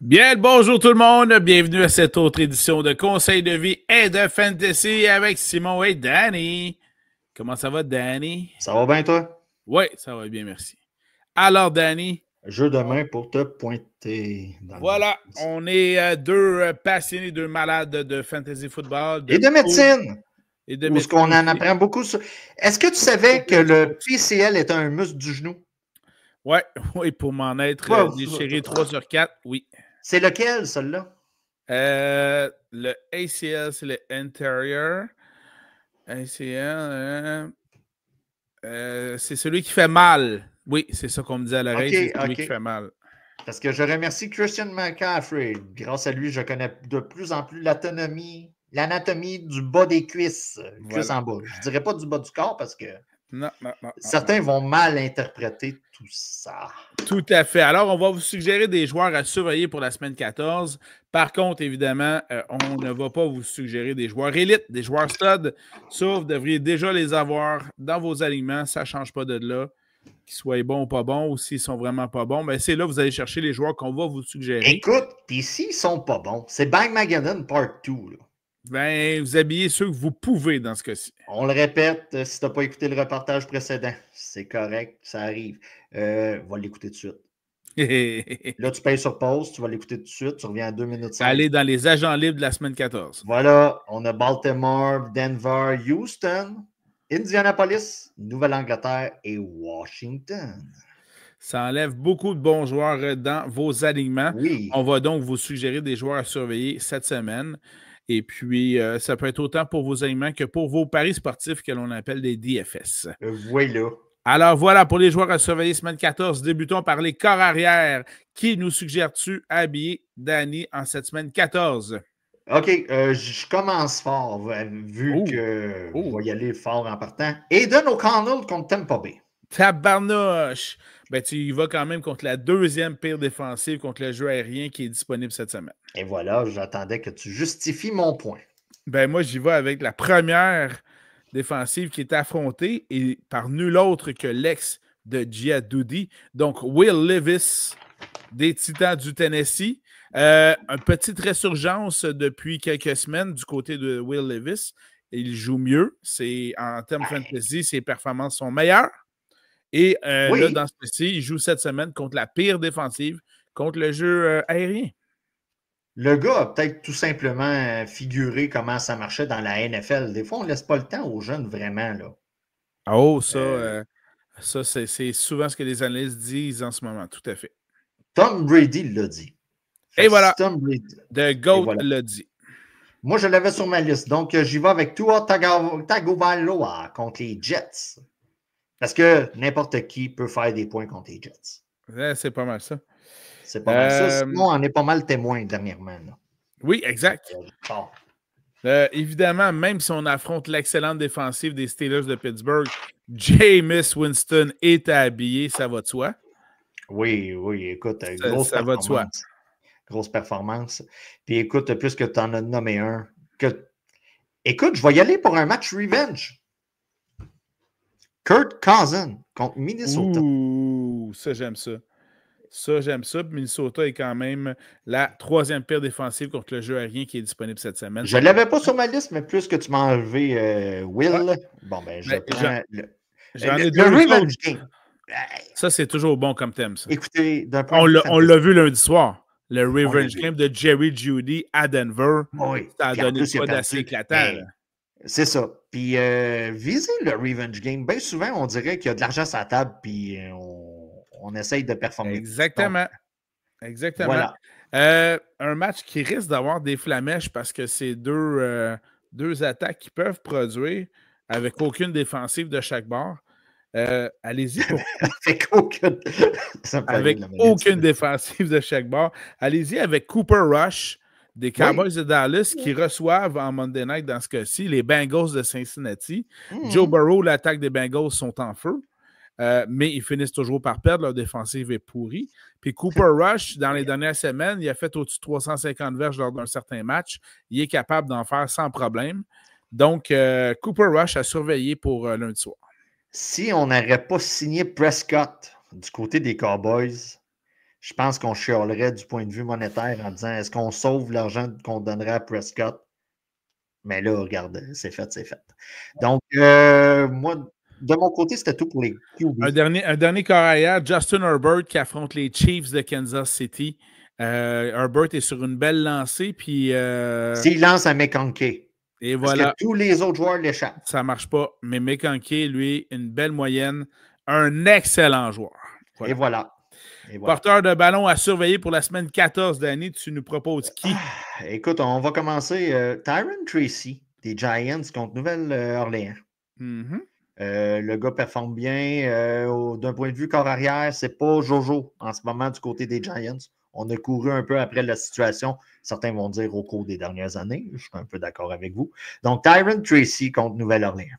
Bien le bonjour tout le monde, bienvenue à cette autre édition de Conseils de vie et de Fantasy avec Simon et Danny. Comment ça va, Danny? Ça va bien, toi? Oui, ça va bien, merci. Alors, Danny? Jeu de main pour te pointer. Voilà, on est deux passionnés, deux malades de Fantasy Football. Et de médecine! Et de médecine. Qu'on en apprend beaucoup sur... Est-ce que tu savais que le PCL est un muscle du genou? Oui, pour m'en être déchiré 3 sur 4, oui. C'est lequel, celui-là? Le ACL, c'est le anterior. ACL, c'est celui qui fait mal. Oui, c'est ça qu'on me dit à l'oreille, c'est celui qui fait mal. Parce que je remercie Christian McCaffrey. Grâce à lui, je connais de plus en plus l'anatomie du bas des cuisses. Cuisses en bas. Je ne dirais pas du bas du corps parce que non, certains vont mal interpréter tout ça. Tout à fait. Alors, on va vous suggérer des joueurs à surveiller pour la semaine 14. Par contre, évidemment, on ne va pas vous suggérer des joueurs élites, des joueurs stud. Ça, vous devriez déjà les avoir dans vos alignements. Ça ne change pas de là. Qu'ils soient bons ou pas bons, ou s'ils sont vraiment pas bons, mais c'est là que vous allez chercher les joueurs qu'on va vous suggérer. Écoute, puis s'ils sont pas bons, c'est Bang Mageddon Part 2. Là. Ben, vous habillez ceux que vous pouvez dans ce cas-ci. On le répète, si tu n'as pas écouté le reportage précédent, c'est correct, ça arrive. Va l'écouter tout de suite. Là, tu payes sur pause, tu vas l'écouter tout de suite, tu reviens à 2 minutes 5. Allez dans les agents libres de la semaine 14. Voilà, on a Baltimore, Denver, Houston, Indianapolis, Nouvelle-Angleterre et Washington. Ça enlève beaucoup de bons joueurs dans vos alignements. Oui. On va donc vous suggérer des joueurs à surveiller cette semaine. Et puis, ça peut être autant pour vos alignements que pour vos paris sportifs que l'on appelle des DFS. Voilà. Alors voilà pour les joueurs à surveiller semaine 14. Débutons par les corps arrière. Qui nous suggères-tu habiller, Danny, en cette semaine 14? OK, je commence fort, vu que je vais y aller fort en partant. Aidan O'Connell contre Tampa Bay. Tabarnouche! Ben, tu y vas quand même contre la deuxième pire défensive contre le jeu aérien qui est disponible cette semaine. Et voilà, j'attendais que tu justifies mon point. Ben, moi, j'y vais avec la première défensive qui est affrontée et par nul autre que l'ex de Gia Doody. Donc, Will Levis des Titans du Tennessee. Une petite résurgence depuis quelques semaines du côté de Will Levis. Il joue mieux. En termes fantasy, ses performances sont meilleures. Et là, dans ce cas-ci, il joue cette semaine contre la pire défensive, contre le jeu aérien. Le gars a peut-être tout simplement figuré comment ça marchait dans la NFL. Des fois, on ne laisse pas le temps aux jeunes vraiment. Là. Oh, ça c'est souvent ce que les analystes disent en ce moment, tout à fait. Tom Brady l'a dit. Et voilà, Tom Brady. The GOAT l'a dit. Moi, je l'avais sur ma liste. Donc, j'y vais avec Tua Tagovailoa contre les Jets. Parce que n'importe qui peut faire des points contre les Jets. Ouais, c'est pas mal ça. C'est pas mal ça. Sinon, on est pas mal témoin dernièrement. Là. Oui, exact. Évidemment, même si on affronte l'excellente défensive des Steelers de Pittsburgh, Jameis Winston est habillé, ça va de soi. Oui, écoute, ça va de soi. Grosse performance. Puis écoute, puisque tu en as nommé un, écoute, je vais y aller pour un match revenge. Kirk Cousins contre Minnesota. Ouh, ça, j'aime ça. Ça, j'aime ça. Minnesota est quand même la troisième pire défensive contre le jeu aérien qui est disponible cette semaine. Je ne l'avais pas sur ma liste, mais plus que tu m'as enlevé Will, bon, ben, je prends le Revenge Game. Ça, c'est toujours bon comme thème, ça. Écoutez, d'un point de vue on l'a vu lundi soir. Le Revenge Game de Jerry Jeudy à Denver. Oui. Ça a donné pas d'assez éclatant. C'est ça. Puis, viser le Revenge Game, bien souvent, on dirait qu'il y a de l'argent sur la table, puis on essaye de performer. Exactement. Donc, exactement. Voilà. Un match qui risque d'avoir des flamèches parce que c'est deux attaques qui peuvent produire avec aucune défensive de chaque bord. Allez-y pour Avec aucune. avec aucune défensive de chaque bord. Allez-y avec Cooper Rush des Cowboys de Dallas qui reçoivent en Monday Night, dans ce cas-ci, les Bengals de Cincinnati. Joe Burrow, l'attaque des Bengals sont en feu. Mais ils finissent toujours par perdre. Leur défensive est pourrie. Puis Cooper Rush, dans les dernières semaines, il a fait au-dessus de 350 verges lors d'un certain match. Il est capable d'en faire sans problème. Donc, Cooper Rush a surveillé pour lundi soir. Si on n'aurait pas signé Prescott du côté des Cowboys, je pense qu'on chialerait du point de vue monétaire en disant est-ce qu'on sauve l'argent qu'on donnerait à Prescott? Mais là, regarde, c'est fait, c'est fait. Donc, moi, de mon côté, c'était tout pour les QB. Un dernier corps arrière, Justin Herbert qui affronte les Chiefs de Kansas City. Herbert est sur une belle lancée. Puis, s'il lance à McConkey. Et parce voilà. que tous les autres joueurs l'échappent. Ça ne marche pas. Mais McConkey, lui, une belle moyenne. Un excellent joueur. Voilà. Et voilà. Porteur de ballon à surveiller pour la semaine 14 d'année. Tu nous proposes qui? Écoute, on va commencer. Tyron Tracy des Giants contre Nouvelle-Orléans. Le gars performe bien. D'un point de vue corps arrière, c'est pas Jojo en ce moment du côté des Giants. On a couru un peu après la situation. Certains vont dire au cours des dernières années. Je suis un peu d'accord avec vous. Donc, Tyron Tracy contre Nouvelle-Orléans.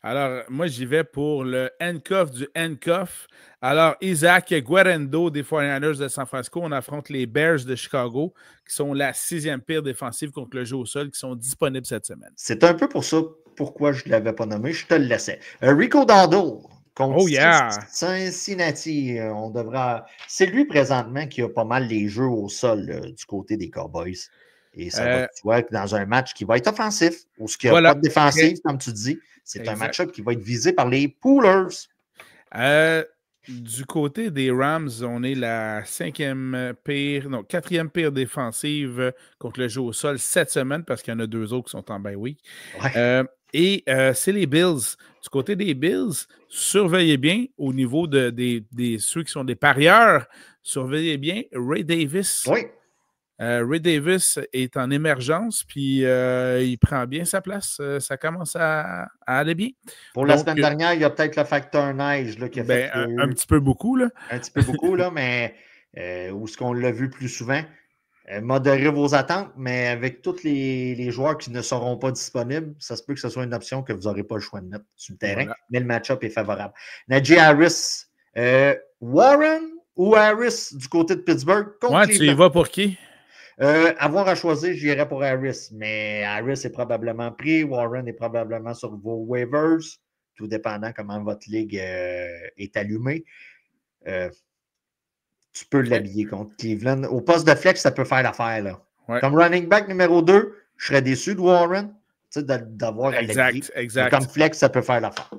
Alors, moi, j'y vais pour le handcuff du handcuff. Alors, Isaac Guerendo des 49ers de San Francisco, on affronte les Bears de Chicago, qui sont la 6e pire défensive contre le jeu au sol, qui sont disponibles cette semaine. C'est un peu pour ça pourquoi je ne l'avais pas nommé. Je te le laissais. Rico Dowdle contre Cincinnati. On devra... C'est lui présentement qui a pas mal les jeux au sol du côté des Cowboys. Et ça va tu vois, dans un match qui va être offensif, où il n'y a pas de défensive, comme tu dis. C'est un match-up qui va être visé par les Poolers. Du côté des Rams, on est la 4e pire défensive contre le jeu au sol cette semaine parce qu'il y en a 2 autres qui sont en bye week. Ouais. C'est les Bills. Du côté des Bills, surveillez bien au niveau de ceux qui sont des parieurs. Surveillez bien Ray Davis. Oui. Ray Davis est en émergence, puis il prend bien sa place. Ça commence à aller bien. Pour la semaine dernière, il y a peut-être le facteur neige là, qui a fait un petit peu beaucoup. Là. Un petit peu beaucoup, là, mais où est-ce qu'on l'a vu plus souvent? Modérez vos attentes, mais avec tous les joueurs qui ne seront pas disponibles, ça se peut que ce soit une option que vous n'aurez pas le choix de mettre sur le terrain, mais le match-up est favorable. Najee Harris, Warren ou Harris du côté de Pittsburgh? Ouais, tu y vas pour qui? Avoir à choisir, j'irais pour Harris, mais Harris est probablement pris, Warren est probablement sur vos waivers, tout dépendant comment votre ligue est allumée. Tu peux l'habiller contre Cleveland. Au poste de flex, ça peut faire l'affaire. Là. Ouais. Comme running back numéro 2, je serais déçu de Warren d'avoir à l'habiller. Exact. Comme flex, ça peut faire l'affaire.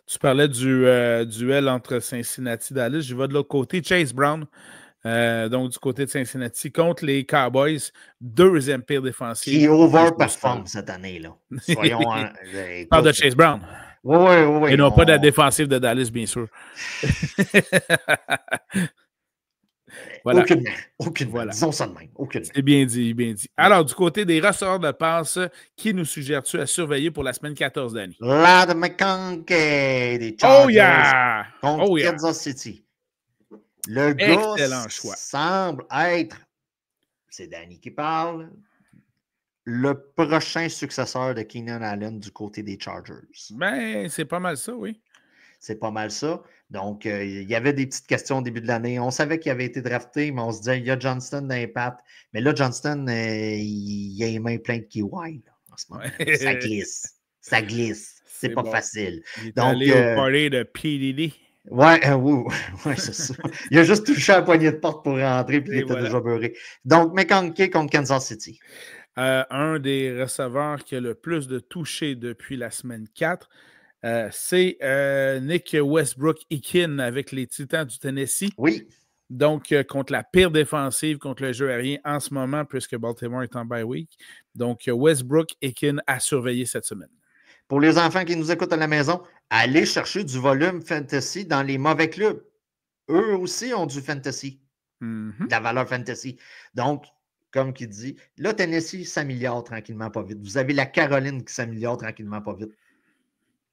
Tu parlais du duel entre Cincinnati et Dallas. Je vais de l'autre côté. Chase Brown. Donc, du côté de Cincinnati, contre les Cowboys, 2e pire défensive. Qui overperforme cette année-là. Soyons parle de Chase Brown. Oui. Et non pas de la défensive de Dallas, bien sûr. Voilà. Aucunement. Voilà. Disons ça de même. C'est bien dit, bien dit. Alors, du côté des receveurs de passe, qui nous suggères-tu à surveiller pour la semaine 14 d'année? Ladd McConkey des Chargers contre Kansas City. Le gars semble être, c'est Danny qui parle, le prochain successeur de Keenan Allen du côté des Chargers. Ben, c'est pas mal ça, oui. C'est pas mal ça. Donc, il y avait des petites questions au début de l'année. On savait qu'il avait été drafté, mais on se disait, il y a Johnston dans les pattes. Mais là, Johnston, il a les mains pleines de kiwi en ce moment. Ça glisse. Ça glisse. C'est pas facile. Il est allé au party de PDD. Ouais, c'est ça. Il a juste touché à la poignée de porte pour rentrer, puis il était déjà beurré. Donc, McConkey contre Kansas City. Un des receveurs qui a le plus de touchés depuis la semaine 4, c'est Nick Westbrook-Ikhine avec les Titans du Tennessee. Oui. Donc, contre la pire défensive contre le jeu aérien en ce moment, puisque Baltimore est en bye week. Donc, Westbrook-Ikhine à surveiller cette semaine. Pour les enfants qui nous écoutent à la maison, allez chercher du volume fantasy dans les mauvais clubs. Eux aussi ont du fantasy. de la valeur fantasy. Donc, comme qui dit, là, Tennessee s'améliore tranquillement pas vite. Vous avez la Caroline qui s'améliore tranquillement pas vite.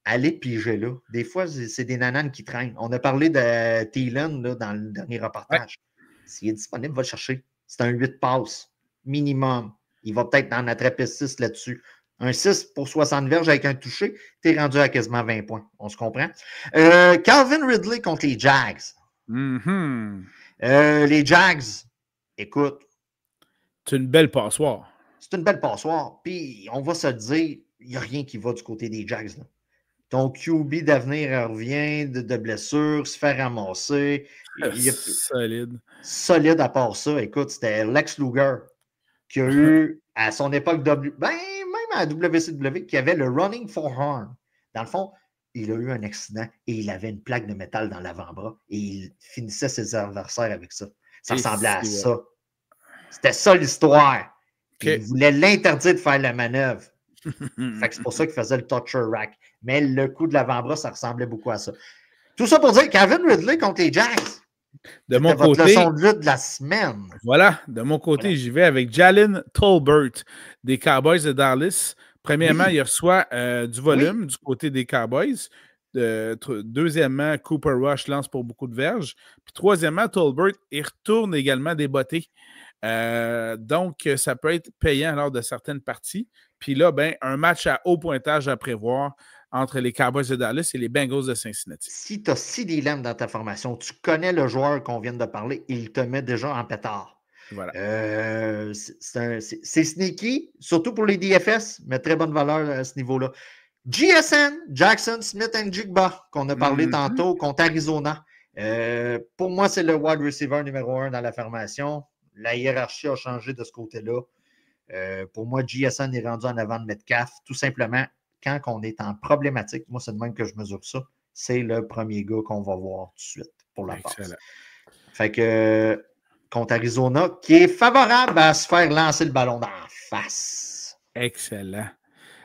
Allez piger là. Des fois, c'est des nananes qui traînent. On a parlé de Thielen là, dans le dernier reportage. Ouais. S'il est disponible, va le chercher. C'est un 8 passes minimum. Il va peut-être en attraper 6 là-dessus. Un 6 pour 60 verges avec un touché, tu es rendu à quasiment 20 points. On se comprend? Calvin Ridley contre les Jags. Les Jags, écoute. C'est une belle passoire. C'est une belle passoire. Puis, on va se dire, il n'y a rien qui va du côté des Jags. Là. Ton QB d'avenir revient de blessure, se fait ramasser. Solide. Solide à part ça. Écoute, c'était Lex Luger qui a eu, à son époque, même à WCW, qui avait le running forearm. Dans le fond, il a eu un accident et il avait une plaque de métal dans l'avant-bras et il finissait ses adversaires avec ça. Ça ressemblait à ça. C'était ça l'histoire. Okay. Il voulait l'interdire de faire la manœuvre. Fait que c'est pour ça qu'il faisait le torture rack. Mais le coup de l'avant-bras, ça ressemblait beaucoup à ça. Tout ça pour dire Calvin Ridley contre les Jags. De mon côté, leçon de lutte de la semaine. Voilà, de mon côté, j'y vais avec Jalen Tolbert des Cowboys de Dallas. Premièrement, il reçoit du volume du côté des Cowboys. Deuxièmement, Cooper Rush lance pour beaucoup de verges. Puis troisièmement, Tolbert, il retourne également des bottées. Donc, ça peut être payant lors de certaines parties. Puis là, un match à haut pointage à prévoir entre les Cowboys de Dallas et les Bengals de Cincinnati. Si tu as CD Lamb dans ta formation, tu connais le joueur qu'on vient de parler, il te met déjà en pétard. Voilà. C'est sneaky, surtout pour les DFS, mais très bonne valeur à ce niveau-là. JSN, Jackson Smith and Jigba, qu'on a parlé tantôt, contre Arizona. Pour moi, c'est le wide receiver numéro 1 dans la formation. La hiérarchie a changé de ce côté-là. Pour moi, JSN est rendu en avant de Metcalf. Tout simplement, quand on est en problématique, moi, c'est de même que je mesure ça, c'est le premier gars qu'on va voir tout de suite pour la passe. Fait que contre Arizona, qui est favorable à se faire lancer le ballon d'en face. Excellent.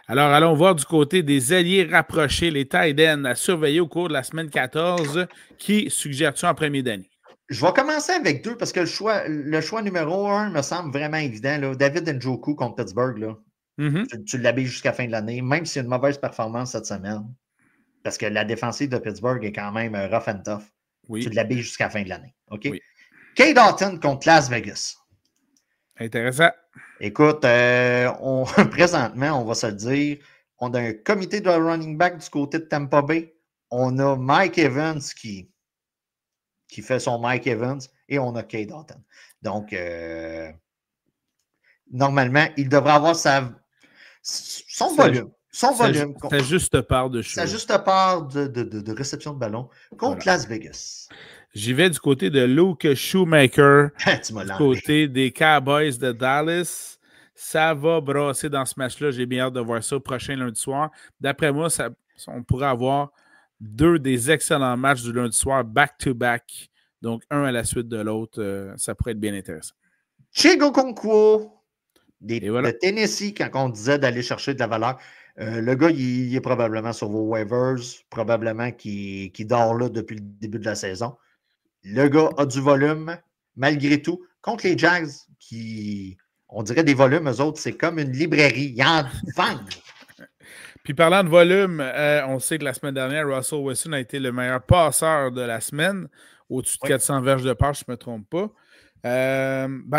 Alors, allons voir du côté des alliés rapprochés, les tight ends à surveiller au cours de la semaine 14. Qui suggères-tu en premier d'année? Je vais commencer avec deux parce que le choix numéro 1 me semble vraiment évident. Là. David Njoku contre Pittsburgh. Là. Tu l'habilles jusqu'à la fin de l'année, même s'il y a une mauvaise performance cette semaine. Parce que la défensive de Pittsburgh est quand même rough and tough. Oui. Tu l'habilles jusqu'à la fin de l'année. OK? Oui. Kate Dalton contre Las Vegas. Intéressant. Écoute, présentement, on va se le dire, on a un comité de running back du côté de Tampa Bay. On a Mike Evans qui fait son Mike Evans et on a Kate Dalton. Donc, normalement, il devrait avoir son volume. Sa juste part de choses. Sa juste part de réception de ballon contre Las Vegas. J'y vais du côté de Luke Shoemaker, du côté des Cowboys de Dallas. Ça va brasser dans ce match-là. J'ai bien hâte de voir ça prochain lundi soir. D'après moi, on pourrait avoir deux des excellents matchs du lundi soir back-to-back. Donc, un à la suite de l'autre. Ça pourrait être bien intéressant. Chigo Okonkwo de Tennessee, quand on disait d'aller chercher de la valeur. Le gars, il est probablement sur vos waivers, probablement qui dort là depuis le début de la saison. Le gars a du volume, malgré tout. Contre les Jags, on dirait des volumes, eux autres, c'est comme une librairie. Ils en vendent. Puis parlant de volume, on sait que la semaine dernière, Russell Wilson a été le meilleur passeur de la semaine, au-dessus de 400 verges de passe, je ne me trompe pas.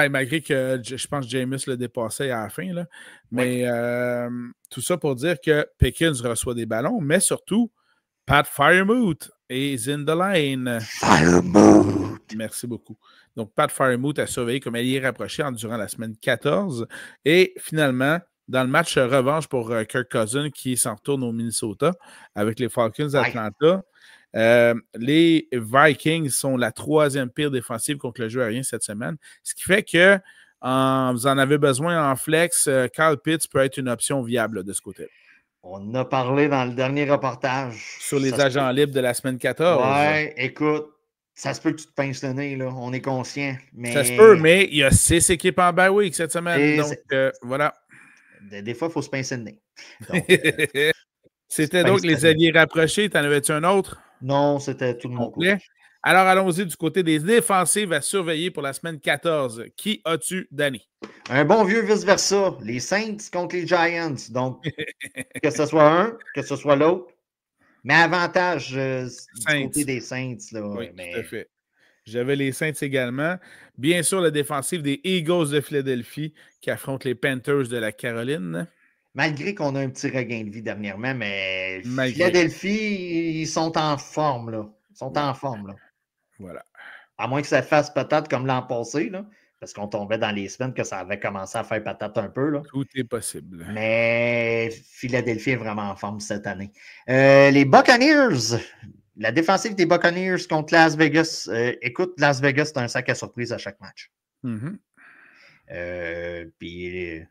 Malgré que je pense que Jameis le dépassait à la fin. Là. Mais tout ça pour dire que Pickens reçoit des ballons, mais surtout, Pat Freiermuth is in the line. Freiermuth! Merci beaucoup. Donc, Pat Freiermuth a surveillé comme allié rapproché durant la semaine 14. Et finalement, dans le match revanche pour Kirk Cousins qui s'en retourne au Minnesota avec les Falcons d'Atlanta. Les Vikings sont la 3e pire défensive contre le jeu aérien cette semaine. Ce qui fait que vous en avez besoin en flex. Kyle Pitts peut être une option viable de ce côté. On a parlé dans le dernier reportage. Sur les agents libres de la semaine 14. Ouais, écoute, ça se peut que tu te pinces le nez, là. On est conscient. Mais... Ça se peut, mais il y a 6 équipes en bye week cette semaine. Et donc, voilà. Des fois, il faut se pincer le nez. Donc, c'était donc les alliés rapprochés. T'en avais-tu un autre? Non, c'était tout le monde. Alors, allons-y du côté des défensives à surveiller pour la semaine 14. Qui as-tu, Danny? Un bon vieux vice-versa. Les Saints contre les Giants. Donc, que ce soit un, que ce soit l'autre. Mais avantage du côté des Saints. Là, oui, mais... tout à fait. J'avais les Saints également. Bien sûr, la défensive des Eagles de Philadelphie qui affrontent les Panthers de la Caroline. Malgré qu'on a un petit regain de vie dernièrement, mais Philadelphie, ils sont en forme, là. Ils sont en forme, là. Voilà. À moins que ça fasse peut-être comme l'an passé, là, parce qu'on tombait dans les semaines que ça avait commencé à faire patate un peu, là. Tout est possible. Mais Philadelphie est vraiment en forme cette année. Les Buccaneers, la défensive des Buccaneers contre Las Vegas. Écoute, Las Vegas, c'est un sac à surprise à chaque match. Puis,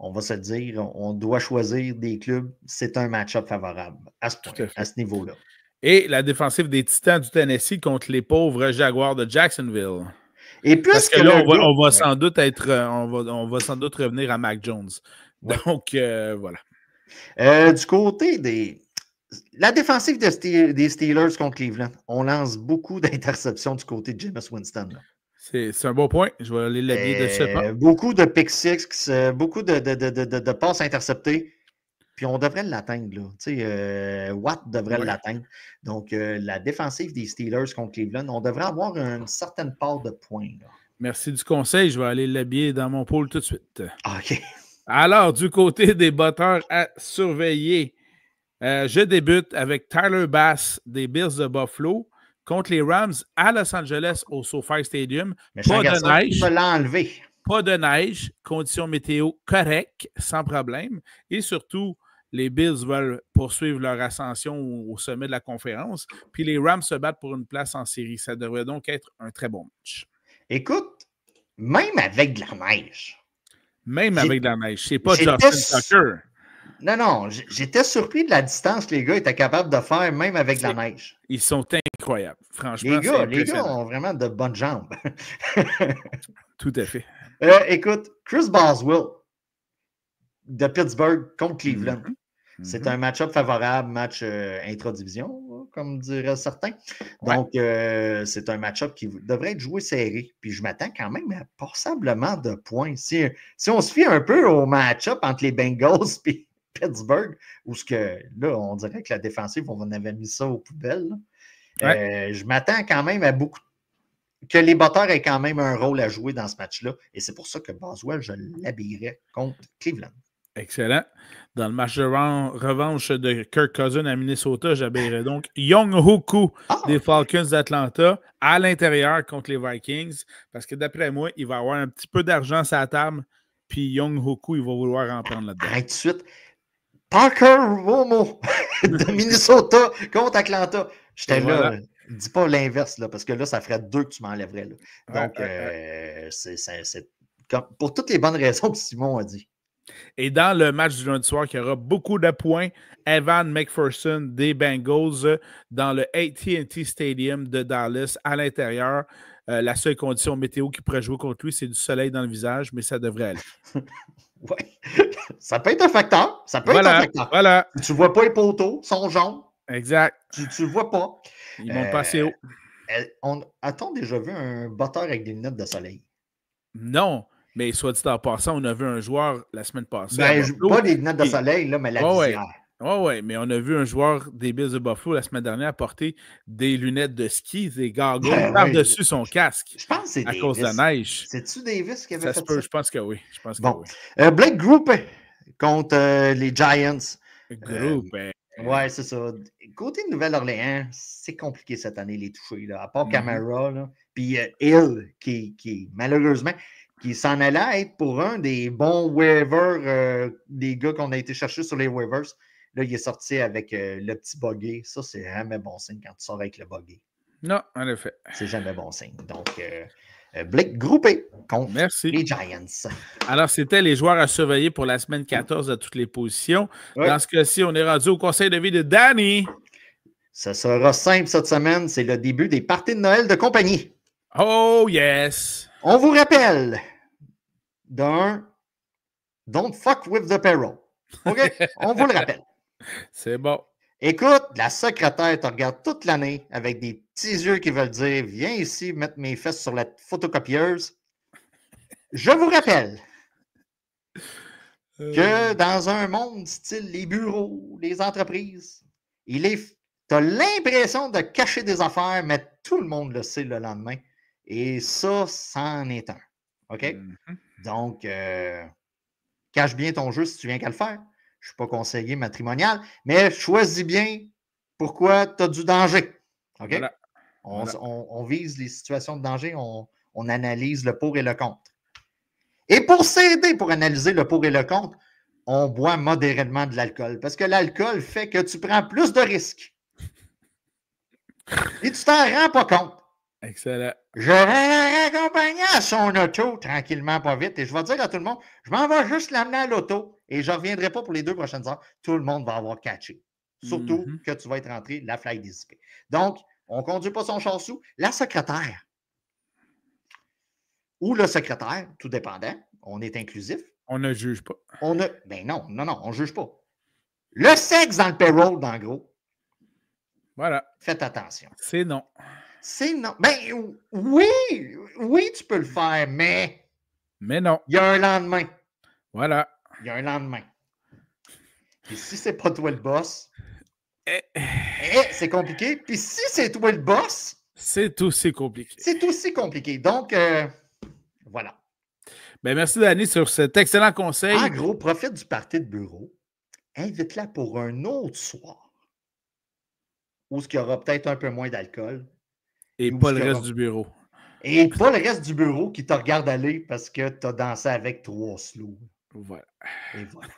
on va se dire, on doit choisir des clubs. C'est un match-up favorable à ce niveau-là. Et la défensive des Titans du Tennessee contre les pauvres Jaguars de Jacksonville. Et parce que là, on va sans doute on va sans doute revenir à Mac Jones. Donc, voilà. Du côté des... La défensive des Steelers contre Cleveland, on lance beaucoup d'interceptions du côté de Jameis Winston. C'est un bon point. Je vais aller l'habiller de ce pas. Beaucoup de pick six, beaucoup de passes interceptées. Puis on devrait l'atteindre. Watt devrait l'atteindre. Donc, la défensive des Steelers contre Cleveland, on devrait avoir une certaine part de points. Là. Merci du conseil. Je vais aller l'habiller dans mon pôle tout de suite. OK. Alors, du côté des batteurs à surveiller, je débute avec Tyler Bass des Bills de Buffalo contre les Rams à Los Angeles au SoFi Stadium. Pas de neige. Pas de neige. Conditions météo correctes, sans problème. Et surtout, les Bills veulent poursuivre leur ascension au sommet de la conférence. Puis les Rams se battent pour une place en série. Ça devrait donc être un très bon match. Écoute, même avec de la neige. C'est pas Justin Tucker. Non, j'étais surpris de la distance que les gars étaient capables de faire, même avec de la neige. Ils sont incroyables. Franchement, les gars ont vraiment de bonnes jambes. Tout à fait. Écoute, Chris Boswell de Pittsburgh contre Cleveland. C'est un match-up favorable, match intra-division, comme diraient certains. Donc, c'est un match-up qui devrait être joué serré. Puis, je m'attends quand même à passablement de points. Si on se fie un peu au match-up entre les Bengals et Pittsburgh, où là, on dirait que la défensive, on avait mis ça aux poubelles. Je m'attends quand même à beaucoup que les batteurs aient quand même un rôle à jouer dans ce match-là. Et c'est pour ça que Boswell, je l'habillerais contre Cleveland. Excellent. Dans le match de revanche de Kirk Cousins à Minnesota, j'habillerais donc Young Hoku des Falcons d'Atlanta à l'intérieur contre les Vikings. Parce que d'après moi, il va avoir un petit peu d'argent sur la table. Puis Young Hoku, il va vouloir en prendre là-dedans. Arrête tout de suite. Parker Romo de Minnesota contre Atlanta. J'étais là. Dis pas l'inverse, là, parce que là, ça ferait 2 que tu m'enlèverais. Là. Donc, c'est pour toutes les bonnes raisons que Simon a dit. Et dans le match du lundi soir, il y aura beaucoup de points. Evan McPherson des Bengals dans le AT&T Stadium de Dallas à l'intérieur. La seule condition météo qui pourrait jouer contre lui, c'est du soleil dans le visage, mais ça devrait aller. Oui, ça peut être un facteur. Ça peut être un facteur. Voilà. Tu ne vois pas les poteaux, ils sont jaunes. Exact. Tu ne le vois pas. Ils montent pas assez haut. A-t-on déjà vu un batteur avec des lunettes de soleil? Non, mais soit dit en passant, on a vu un joueur la semaine passée. Pas des lunettes de soleil, là, mais la visière. Oui, mais on a vu un joueur des Bills de Buffalo la semaine dernière porter des lunettes de ski, des goggles par-dessus son casque. Je pense que c'est à cause de la neige. C'est-tu Davis qui avait fait ça? Je pense que oui. Blake Group contre les Giants. Group, ouais, c'est ça. Côté Nouvelle-Orléans, c'est compliqué cette année, les toucher. Là. À part Camara, puis Hill, qui malheureusement, qui s'en allait être pour un des bons waivers, des gars qu'on a été chercher sur les waivers. Là, il est sorti avec le petit buggy. Ça, c'est jamais bon signe quand tu sors avec le buggy. Non, en effet. C'est jamais bon signe. Donc, Blake groupé contre les Giants. Alors, c'était les joueurs à surveiller pour la semaine 14 à toutes les positions. Oui. Dans ce cas-ci, on est rendu au conseil de vie de Danny. Ça sera simple cette semaine. C'est le début des parties de Noël de compagnie. Oh, yes! On vous rappelle d'un Don't fuck with the payroll. OK? On vous le rappelle. C'est bon. Écoute, la secrétaire te regarde toute l'année avec des petits yeux qui veulent dire « Viens ici mettre mes fesses sur la photocopieuse. » Je vous rappelle que dans un monde style les bureaux, les entreprises, tu as l'impression de cacher des affaires, mais tout le monde le sait le lendemain. Et ça, c'en est un. OK? Mm-hmm. Donc, cache bien ton jeu si tu viens qu'à le faire. Je ne suis pas conseiller matrimonial, mais choisis bien pourquoi tu as du danger. OK? Voilà. On vise les situations de danger, on analyse le pour et le contre. Et pour s'aider pour analyser le pour et le contre, on boit modérément de l'alcool. Parce que l'alcool fait que tu prends plus de risques. Et tu t'en rends pas compte. Excellent. Je vais raccompagner à son auto tranquillement, pas vite. Et je vais dire à tout le monde, je m'en vais juste l'amener à l'auto et je ne reviendrai pas pour les 2 prochaines heures. Tout le monde va avoir catché. Surtout que tu vas être rentré, la fly dissipée. Donc, on ne conduit pas son char sous. La secrétaire ou le secrétaire, tout dépendant, on est inclusif. On ne juge pas. Ben non, on ne juge pas. Le sexe dans le payroll, dans le gros. Voilà. Faites attention. C'est non. C'est non. Ben oui, tu peux le faire, mais. Mais non. Il y a un lendemain. Voilà. Il y a un lendemain. Et si c'est pas toi le boss, c'est compliqué. Puis si c'est toi le boss, c'est aussi compliqué. C'est aussi compliqué. Donc, voilà. Ben, merci, Danny, sur cet excellent conseil. En gros, profite du party de bureau. Invite-la pour un autre soir où il y aura peut-être un peu moins d'alcool. Et pas le reste du bureau. Et pas le reste du bureau qui te regarde aller parce que tu as dansé avec 3 slows. Voilà. Et voilà.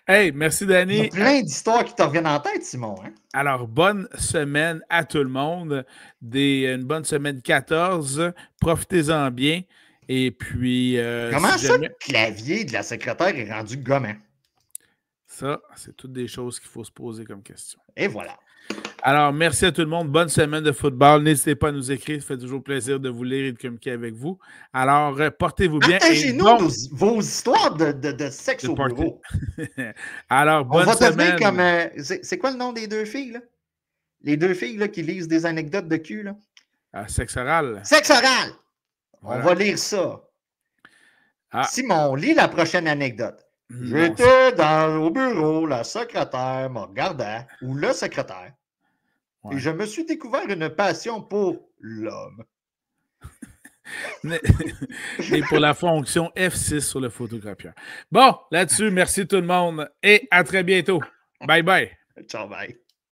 Hey, merci, Danny. Il y a plein d'histoires qui te reviennent en tête, Simon. Hein? Alors, bonne semaine à tout le monde. Une bonne semaine 14. Profitez-en bien. Et puis. Comment ça, le clavier de la secrétaire est rendu gommant? Ça, c'est toutes des choses qu'il faut se poser comme question. Et voilà. Alors, merci à tout le monde. Bonne semaine de football. N'hésitez pas à nous écrire. Ça fait toujours plaisir de vous lire et de communiquer avec vous. Alors, portez-vous bien. Partagez-nous vos histoires de sexe au bureau. Alors, bonne semaine. On va devenir comme... c'est quoi le nom des 2 filles, là? Les 2 filles là, qui lisent des anecdotes de cul, là? Sexe oral. Sexe oral! Voilà. On va lire ça. Simon, lis la prochaine anecdote. J'étais au bureau, la secrétaire me regardait, ou le secrétaire, et je me suis découvert une passion pour l'homme. Et pour la fonction F6 sur le photocopieur. Bon, là-dessus, merci tout le monde et à très bientôt. Bye bye. Ciao, bye.